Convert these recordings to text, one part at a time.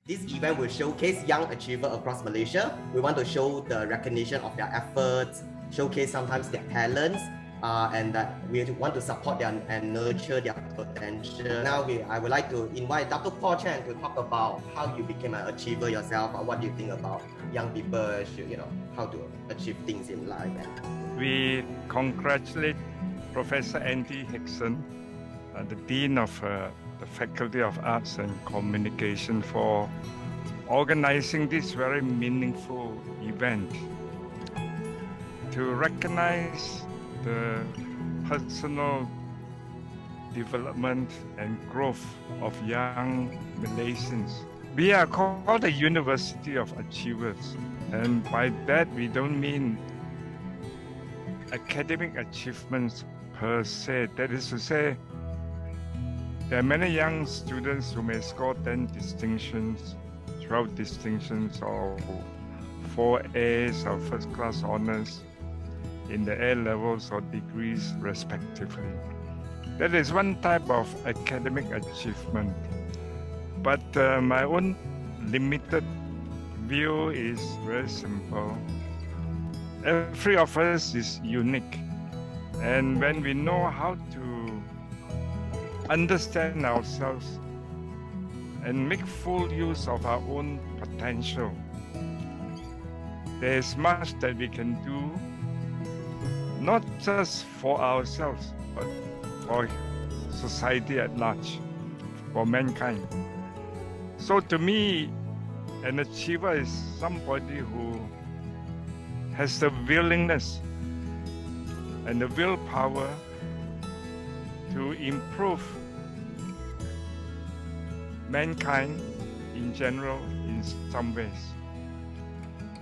This event will showcase young achievers across Malaysia. We want to show the recognition of their efforts, showcase sometimes their talents, and that we want to support them and nurture their potential. Now I would like to invite Dato Paul Chan to talk about how you became an achiever yourself, or what do you think about young people should, how to achieve things in life. We congratulate Professor Andy Hickson, the Dean of the Faculty of Arts and Communication, for organizing this very meaningful event to recognize the personal development and growth of young Malaysians. We are called the University of Achievers, and by that we don't mean academic achievements per se. That is to say, there are many young students who may score 10 distinctions, 12 distinctions, or 4 A's or first class honors in the A levels or degrees respectively. That is one type of academic achievement. But my own limited view is very simple. Every of us is unique. And when we know how to understand ourselves and make full use of our own potential, there is much that we can do, not just for ourselves, but for society at large, for mankind. So to me, an achiever is somebody who has the willingness and the willpower to improve mankind in general in some ways.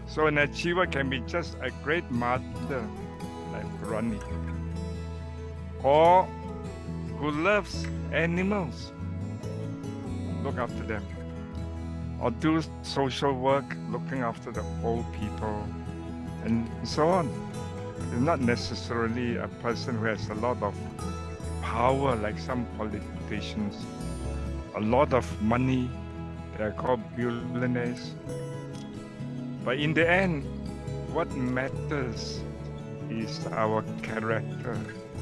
So an achiever can be just a great mother like Puranee, or who loves animals, look after them, or do social work, looking after the old people, and so on. It's not necessarily a person who has a lot of power like some politicians, a lot of money, they are called billionaires. But in the end, what matters is our character,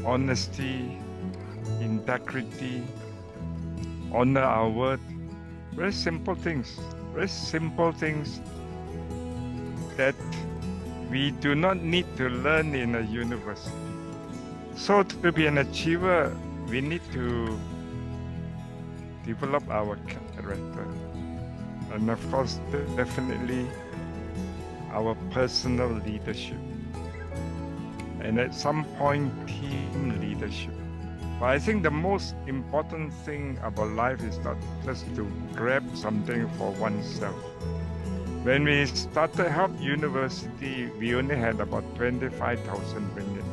honesty, integrity, honor our word. Very simple things that we do not need to learn in a university. So to be an achiever, we need to develop our character. And of course, definitely our personal leadership. And at some point, team leadership. But I think the most important thing about life is not just to grab something for oneself. When we started Help University, we only had about 25,000 ringgit.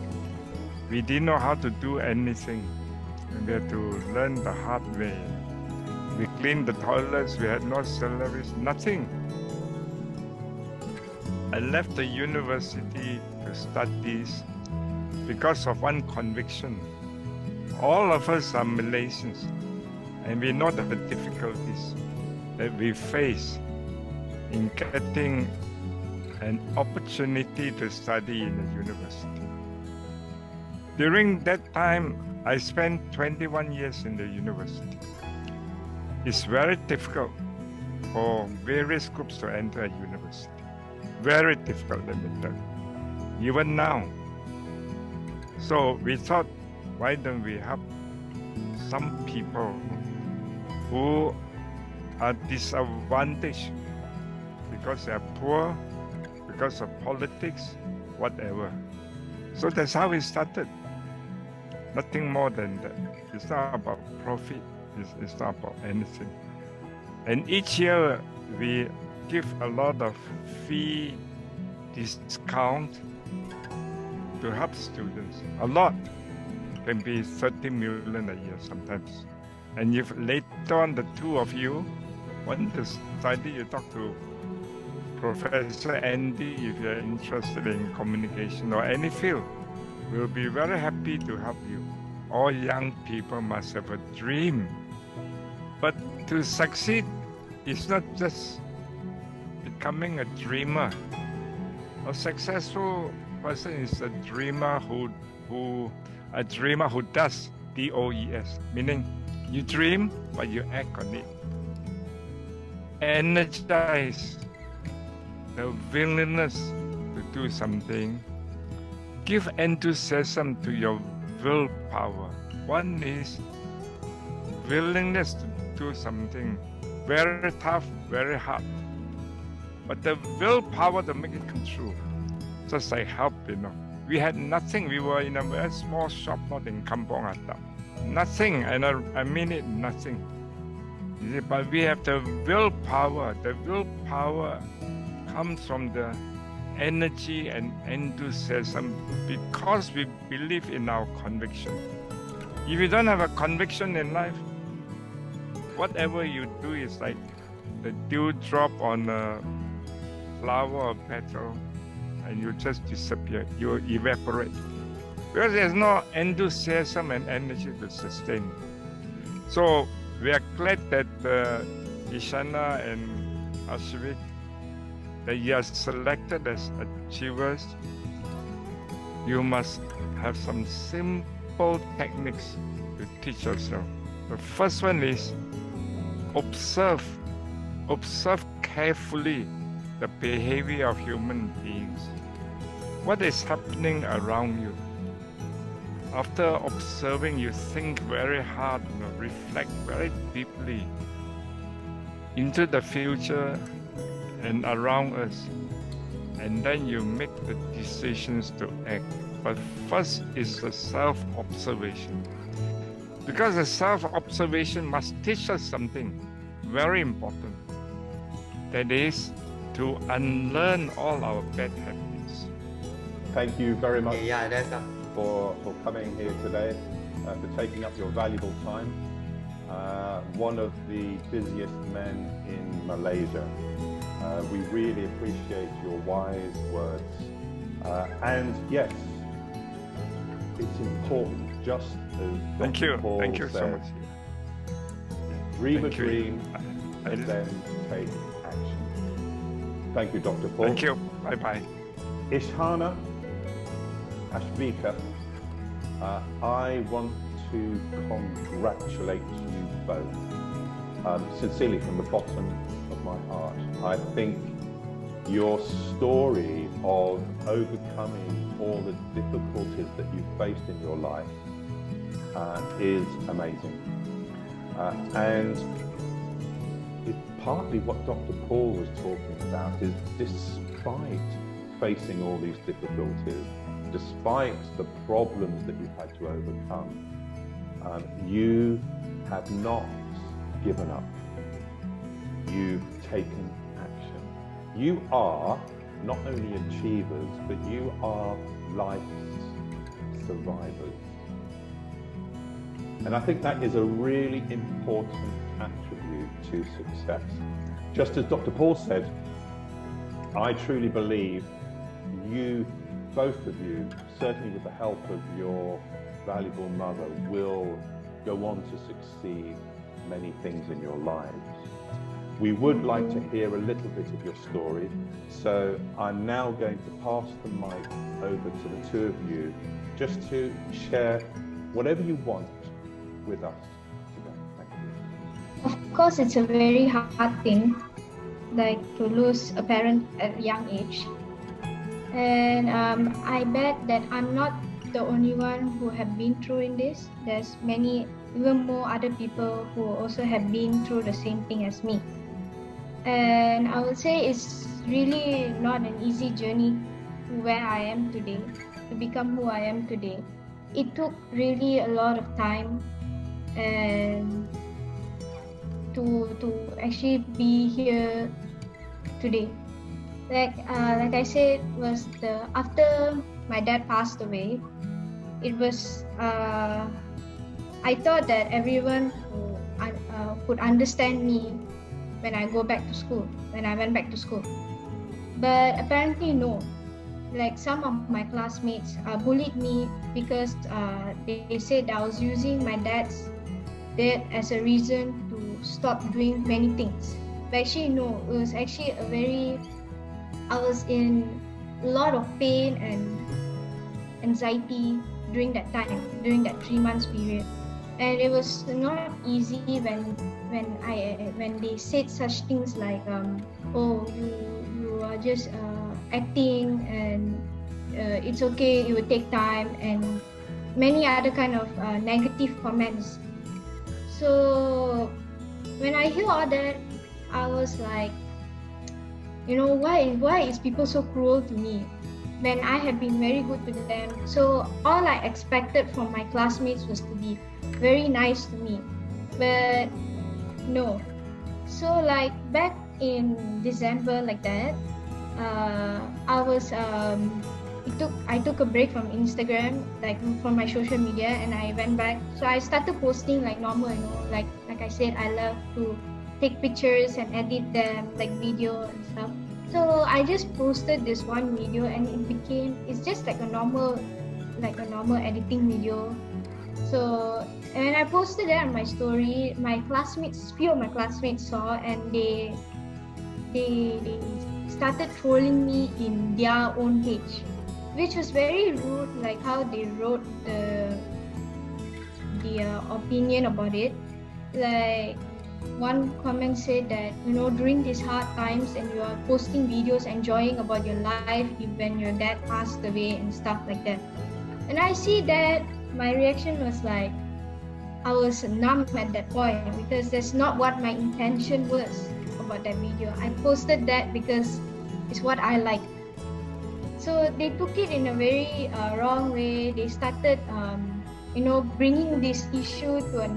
We didn't know how to do anything. And we had to learn the hard way. We cleaned the toilets, we had no salaries, nothing. I left the university to study because of one conviction. All of us are Malaysians, and we know the difficulties that we face in getting an opportunity to study in a university. During that time, I spent 21 years in the university. It's very difficult for various groups to enter a university. Very difficult, let me tell you, even now. So we thought, why don't we help some people who are disadvantaged because they are poor, because of politics, whatever. So that's how we started. Nothing more than that. It's not about profit. It's not about anything. And each year we give a lot of fee discount to help students. A lot. Can be 30 million a year sometimes. And if later on the two of you want to study, you talk to Professor Andy if you're interested in communication or any field. We'll be very happy to help you. All young people must have a dream. But to succeed it's not just becoming a dreamer. A successful person is a dreamer who does, DOES, meaning you dream but you act on it. Energize the willingness to do something. Give enthusiasm to your willpower. One is willingness to do something very tough, very hard, but the willpower to make it come true. Just like help, we had nothing. We were in a very small shop, not in Kampong Atap. Nothing, and I mean it, nothing. But we have the willpower. The willpower comes from the energy and enthusiasm because we believe in our conviction. If you don't have a conviction in life, whatever you do is like the dewdrop on a flower or petal, and you just disappear, you evaporate. Because there's no enthusiasm and energy to sustain. So we are glad that Isshana and Ashveeka, that you are selected as achievers. You must have some simple techniques to teach yourself. The first one is observe carefully the behavior of human beings. What is happening around you? After observing, you think very hard, reflect very deeply into the future and around us, and then you make the decisions to act. But first is the self-observation, because the self-observation must teach us something very important. That is to unlearn all our bad habits. Thank you very much Yeah, that's for coming here today, for taking up your valuable time. One of the busiest men in Malaysia. We really appreciate your wise words. And yes, it's important, just as Thank Dr. you. Paul Thank you so said, much. dream a Thank you. dream and then take action. Thank you, Dr. Paul. Thank you. Bye-bye. Isshana, Ashveeka, I want to congratulate you both, sincerely from the bottom of my heart. I think your story of overcoming all the difficulties that you faced in your life is amazing. And it's partly what Dr. Paul was talking about, is despite facing all these difficulties, despite the problems that you've had to overcome, you have not given up. You've taken action. You are not only achievers, but you are life's survivors. And I think that is a really important attribute to success. Just as Dr. Paul said, I truly believe you, both of you, certainly with the help of your valuable mother, will go on to succeed many things in your lives. We would like to hear a little bit of your story, so I'm now going to pass the mic over to the two of you just to share whatever you want with us today. Thank you. Of course, it's a very hard thing, like to lose a parent at a young age. And I bet that I'm not the only one who have been through in this. There's many, even more other people who also have been through the same thing as me. And I would say it's really not an easy journey to where I am today, to become who I am today. It took really a lot of time and to actually be here today. Like I said, was after my dad passed away, it was I thought that everyone could understand me when I went back to school. But apparently no. Like some of my classmates bullied me because they said I was using my dad's death as a reason to stop doing many things. But actually, no, it was actually I was in a lot of pain and anxiety during that time, during that 3 months period. And it was not easy when they said such things like, oh, you are just acting, and it's okay, it will take time, and many other kind of negative comments. So when I hear all that, I was like, why is people so cruel to me when I have been very good to them? So all I expected from my classmates was to be very nice to me, but no. So like back in December like that, I took a break from Instagram, like from my social media, and I went back. So I started posting like normal, like I said, I love to take pictures and edit them, like video and stuff. So I just posted this one video, and it's just like a normal editing video. So and I posted that on my story. Few of my classmates saw, and they started trolling me in their own page, which was very rude, like how they wrote the opinion about it. Like one comment said that, during these hard times and you are posting videos enjoying about your life when your dad passed away and stuff like that. And I see that, my reaction was like, I was numb at that point, because that's not what my intention was about that video. I posted that because it's what I like. So they took it in a very wrong way. They started, bringing this issue to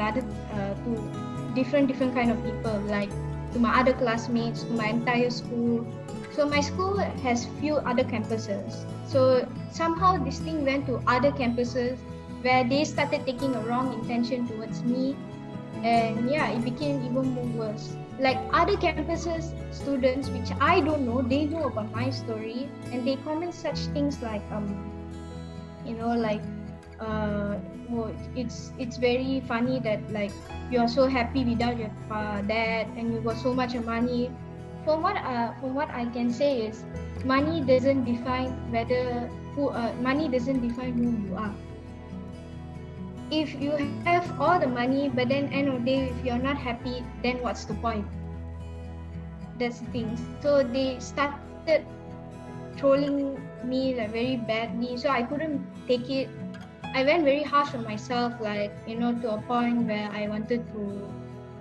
to different kind of people, like to my other classmates, to my entire school. So my school has few other campuses. So somehow this thing went to other campuses, where they started taking a wrong intention towards me, and yeah, it became even more worse. Like other campuses students, which I don't know, they know about my story, and they comment such things like it's very funny that like you are so happy without your dad, and you got so much money. From what I can say is, money doesn't define who you are. If you have all the money, but then end of the day, if you're not happy, then what's the point? That's the thing. So they started trolling me like very badly, so I couldn't take it. I went very harsh on myself, like, to a point where I wanted to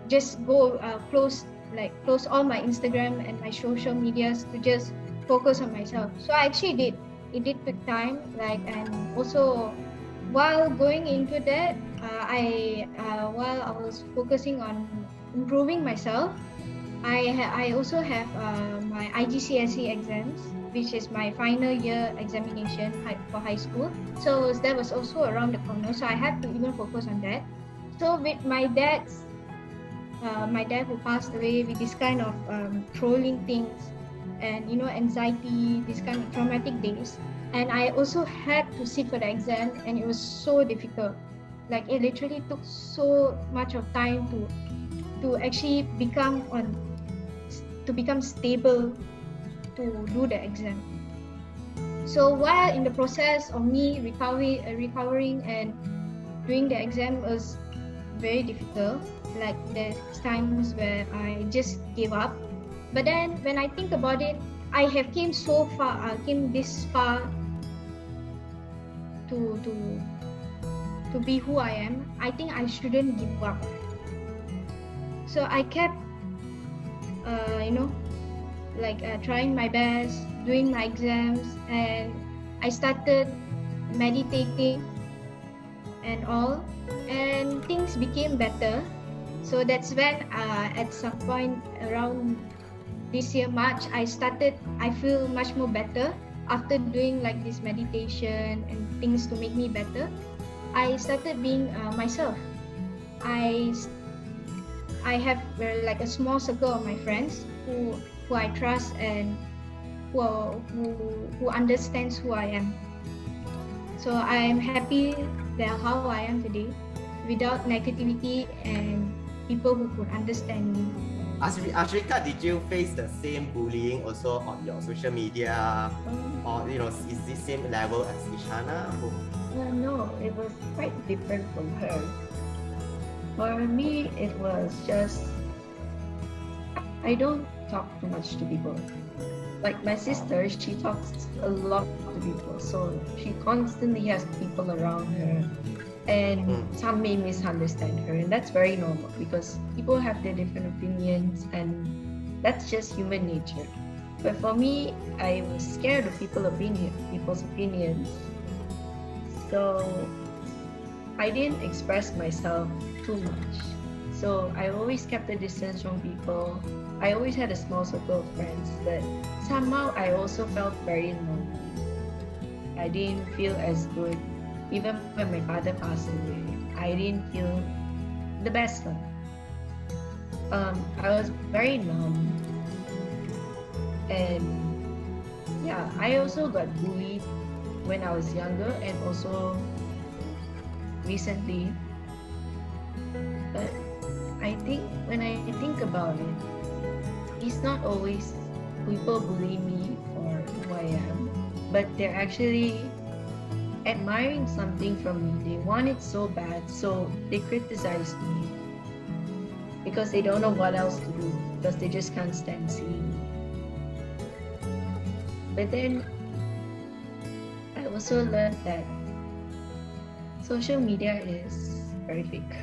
just go close all my Instagram and my social medias to just focus on myself. So I actually did. It did take time, and also while going into that, while I was focusing on improving myself, I also have my IGCSE exams, which is my final year examination for high school. So that was also around the corner. So I had to even focus on that. So with my dad who passed away, with this kind of trolling things and anxiety, this kind of traumatic days, and I also had to sit for the exam, and it was so difficult. Like it literally took so much of time to actually become stable to do the exam. So while in the process of me recovering and doing the exam was very difficult. Like there's times where I just gave up. But then when I think about it, I have came this far to be who I am. I think I shouldn't give up. So I kept trying my best, doing my exams, and I started meditating and all, and things became better. So that's when at some point around this year March, I feel much more better after doing like this meditation and things to make me better. I started being myself. I have like a small circle of my friends who I trust and who understands who I am. So I am happy that how I am today, without negativity and people who could understand me. Ashveeka, did you face the same bullying also on your social media? Or, is this same level as Isshana? No, it was quite different from her. For me, it was just, I don't talk too much to people. Like my sister, she talks a lot to people, so she constantly has people around her, and some may misunderstand her, and that's very normal because people have their different opinions, and that's just human nature. But for me, I was scared of people's opinions, so I didn't express myself too much. So I always kept a distance from people. I always had a small circle of friends, but somehow I also felt very lonely. I didn't feel as good. Even when my father passed away, I didn't feel the best one. I was very numb. And yeah, I also got bullied when I was younger and also recently. But I think when I think about it, it's not always people bully me for who I am, but they're actually admiring something from me. They want it so bad, so they criticize me because they don't know what else to do, because they just can't stand seeing me. But then I also learned that social media is very fake,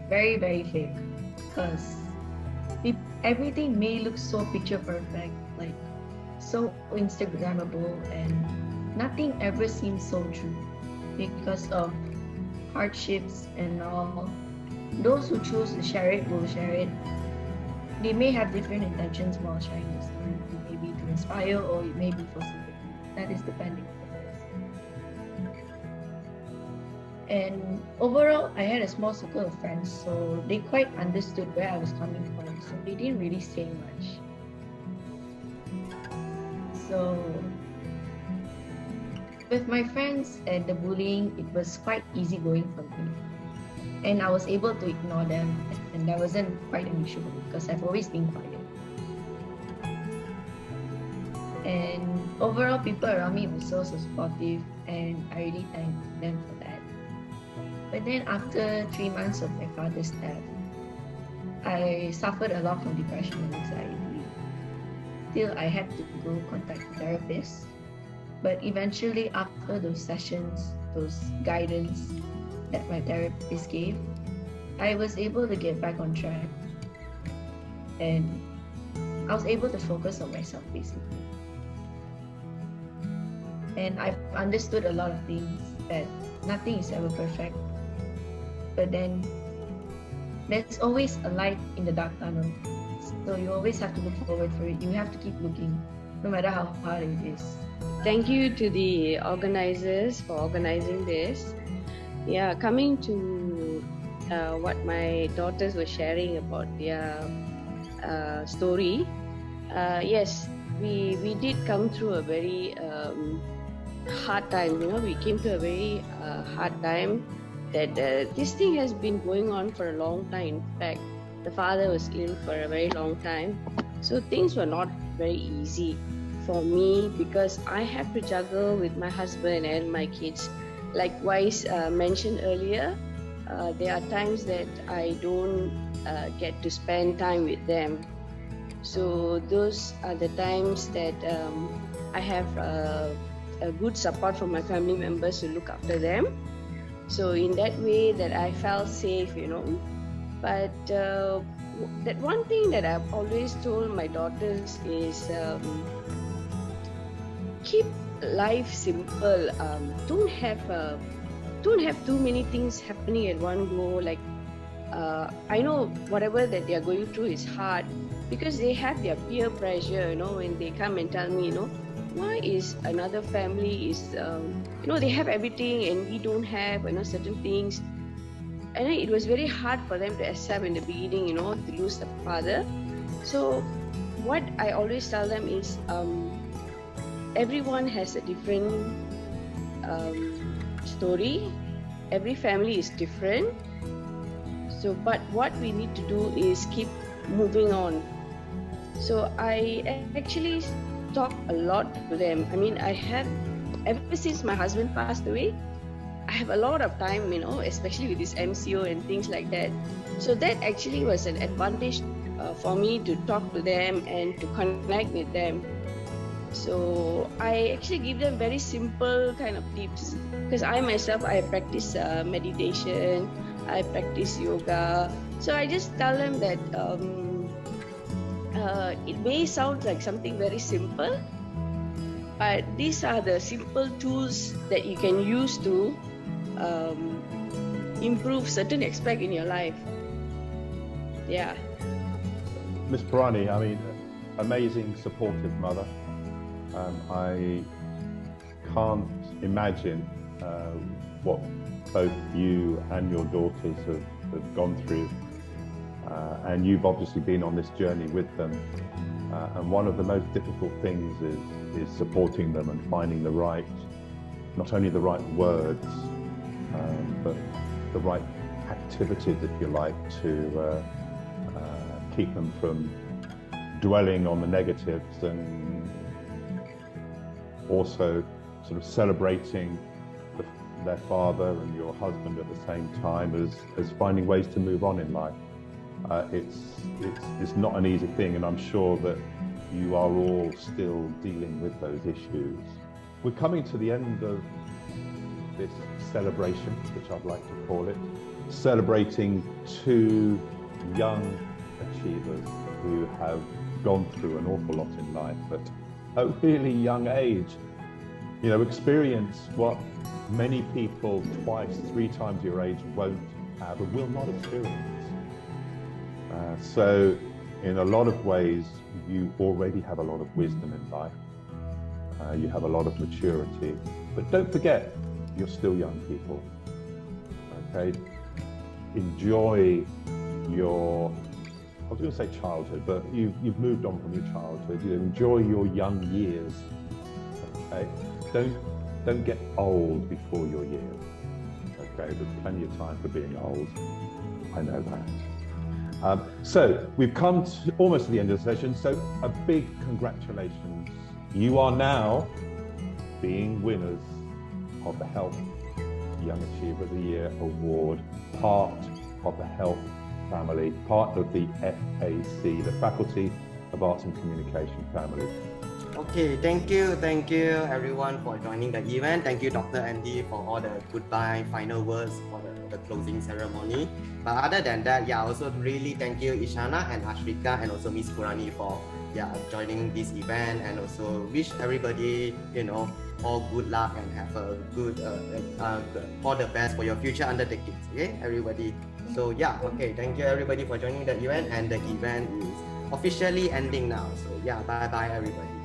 very, very fake, because everything may look so picture perfect, like so Instagrammable, and nothing ever seems so true because of hardships and all. Those who choose to share it will share it. They may have different intentions while sharing this story. It may be to inspire, or it may be for sympathy. That is depending on the person. And overall, I had a small circle of friends, so they quite understood where I was coming from. So they didn't really say much. So with my friends and the bullying, it was quite easygoing for me. And I was able to ignore them, and that wasn't quite an issue because I've always been quiet. And overall, people around me were so supportive, and I really thank them for that. But then after 3 months of my father's death, I suffered a lot from depression and anxiety. Till I had to go contact a therapist. But eventually, after those sessions, those guidance that my therapist gave, I was able to get back on track. And I was able to focus on myself, basically. And I've understood a lot of things, that nothing is ever perfect. But then there's always a light in the dark tunnel. So you always have to look forward for it. You have to keep looking, no matter how hard it is. Thank you to the organizers for organizing this. Yeah, coming to what my daughters were sharing about their story. Yes, we did come through a very hard time. We came to a very hard time. That this thing has been going on for a long time. In fact, the father was ill for a very long time. So things were not very easy for me because I have to juggle with my husband and my kids. Likewise, mentioned earlier, there are times that I don't get to spend time with them. So those are the times that I have a good support from my family members to look after them. So in that way that I felt safe, But that one thing that I've always told my daughters is keep life simple. Don't have too many things happening at one go. I know whatever that they are going through is hard because they have their peer pressure. When they come and tell me, why is another family is they have everything and we don't have certain things, and it was very hard for them to accept in the beginning, to lose the father. So what I always tell them is everyone has a different story. Every family is different. So but what we need to do is keep moving on. So I actually talk a lot to them. I mean, I have, ever since my husband passed away, I have a lot of time, especially with this MCO and things like that. So that actually was an advantage for me to talk to them and to connect with them. So I actually give them very simple kind of tips, because I myself, I practice meditation, I practice yoga. So I just tell them that it may sound like something very simple, but these are the simple tools that you can use to improve certain aspect in your life. Yeah. Miss Puranee, I mean, amazing, supportive mother. I can't imagine what both you and your daughters have gone through. And you've obviously been on this journey with them. And one of the most difficult things is supporting them and finding the right, not only the right words, but the right activities, if you like, to keep them from dwelling on the negatives, and also sort of celebrating their father and your husband at the same time as finding ways to move on in life. It's not an easy thing, and I'm sure that you are all still dealing with those issues. We're coming to the end of this celebration, which I'd like to call it, celebrating two young achievers who have gone through an awful lot in life at a really young age. Experience what many people twice, 3 times your age won't have and will not experience. So in a lot of ways, you already have a lot of wisdom in life. You have a lot of maturity, but don't forget, you're still young people. Okay? Enjoy your, I was going to say childhood, but you've moved on from your childhood. You enjoy your young years. Okay? Don't get old before your years. Okay? There's plenty of time for being old. I know that. So we've come to almost to the end of the session. So a big congratulations. You are now being winners of the Health Young Achiever of the Year Award, part of the Health family, part of the FAC, the Faculty of Arts and Communication family. Okay, thank you everyone for joining the event. Thank you, Dr. Andy, for all the goodbye final words for the closing ceremony. But other than that, also really thank you Isshana and Ashveeka and also Miss Puranee for joining this event, and also wish everybody all good luck and have a good all the best for your future undertakings. Okay, everybody. So okay, thank you everybody for joining the event, and the event is officially ending now. So bye bye everybody.